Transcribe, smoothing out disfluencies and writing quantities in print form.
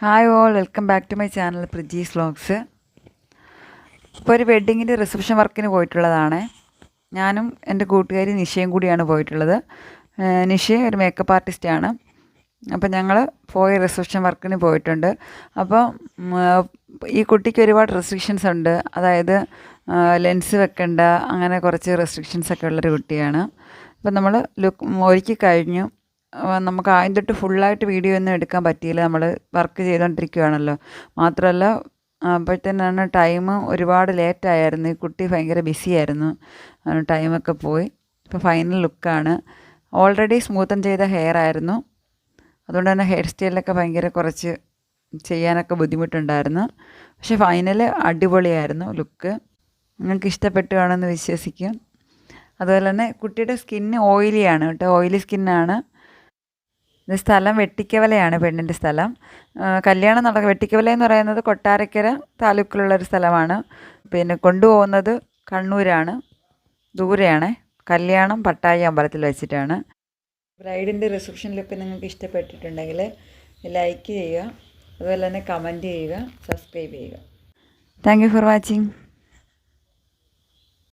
Hi all, welcome back to my channel Prijees vlogs. ഇപ്പോൾ ഒരു വെഡ്ഡിങ്ങിൻ്റെ reception വർക്കിന് പോയിട്ടുള്ളതാണ്. ഞാനും എൻ്റെ കൂട്ടുകാരി നിഷയും കൂടിയാണ് പോയിട്ടുള്ളത്. നിഷ ഒരു മേക്കപ്പ് ആർട്ടിസ്റ്റാണ്. അപ്പോൾ ഞങ്ങൾ പോയ റിസപ്ഷൻ വർക്കിന് പോയിട്ടുണ്ട്. അപ്പോൾ ഈ കുട്ടിക്ക് ഒരുപാട് റെസ്ട്രിക്ഷൻസ് ഉണ്ട്. അതായത് ലെൻസ് വെക്കേണ്ട, അങ്ങനെ കുറച്ച് റെസ്ട്രിക്ഷൻസൊക്കെ ഉള്ളൊരു കുട്ടിയാണ്. അപ്പോൾ നമ്മൾ ഒരുക്കി കഴിഞ്ഞു. നമുക്ക് ആദ്യം തൊട്ട് ഫുള്ളായിട്ട് വീഡിയോ ഒന്നും എടുക്കാൻ പറ്റിയില്ല. നമ്മൾ വർക്ക് ചെയ്തുകൊണ്ടിരിക്കുകയാണല്ലോ. മാത്രമല്ല അപ്പോഴത്തേനാണ് ടൈം ഒരുപാട് ലേറ്റായിരുന്നു. ഈ കുട്ടി ഭയങ്കര ബിസിയായിരുന്നു. ടൈമൊക്കെ പോയി. ഇപ്പോൾ ഫൈനൽ ലുക്കാണ്. ഓൾറെഡി സ്മൂത്തൻ ചെയ്ത ഹെയർ ആയിരുന്നു. അതുകൊണ്ട് തന്നെ ഹെയർ സ്റ്റൈലൊക്കെ ഭയങ്കര കുറച്ച് ചെയ്യാനൊക്കെ ബുദ്ധിമുട്ടുണ്ടായിരുന്നു. പക്ഷേ ഫൈനൽ അടിപൊളിയായിരുന്നു ലുക്ക്. നിങ്ങൾക്ക് ഇഷ്ടപ്പെട്ടു കാണുമെന്ന് വിശ്വസിക്കും. അതുപോലെ തന്നെ കുട്ടിയുടെ സ്കിന്ന് ഓയിലിയാണ് കേട്ടോ, ഓയിലി സ്കിന്നാണ്. ഇത് സ്ഥലം വെട്ടിക്കവലയാണ്, പെണ്ണിൻ്റെ സ്ഥലം. കല്യാണം വെട്ടിക്കവല എന്ന് പറയുന്നത് കൊട്ടാരക്കര താലൂക്കിലുള്ളൊരു സ്ഥലമാണ്. പിന്നെ കൊണ്ടുപോകുന്നത് കണ്ണൂരാണ്, ദൂരെയാണ്. കല്യാണം പട്ടാഴി അമ്പലത്തിൽ വെച്ചിട്ടാണ്. ബ്രൈഡിൻ്റെ റിസപ്ഷൻ ലുക്ക് നിങ്ങൾക്ക് ഇഷ്ടപ്പെട്ടിട്ടുണ്ടെങ്കിൽ ലൈക്ക് ചെയ്യുക, അതുപോലെ തന്നെ കമൻറ്റ് ചെയ്യുക, സബ്സ്ക്രൈബ് ചെയ്യുക. Thank you for watching.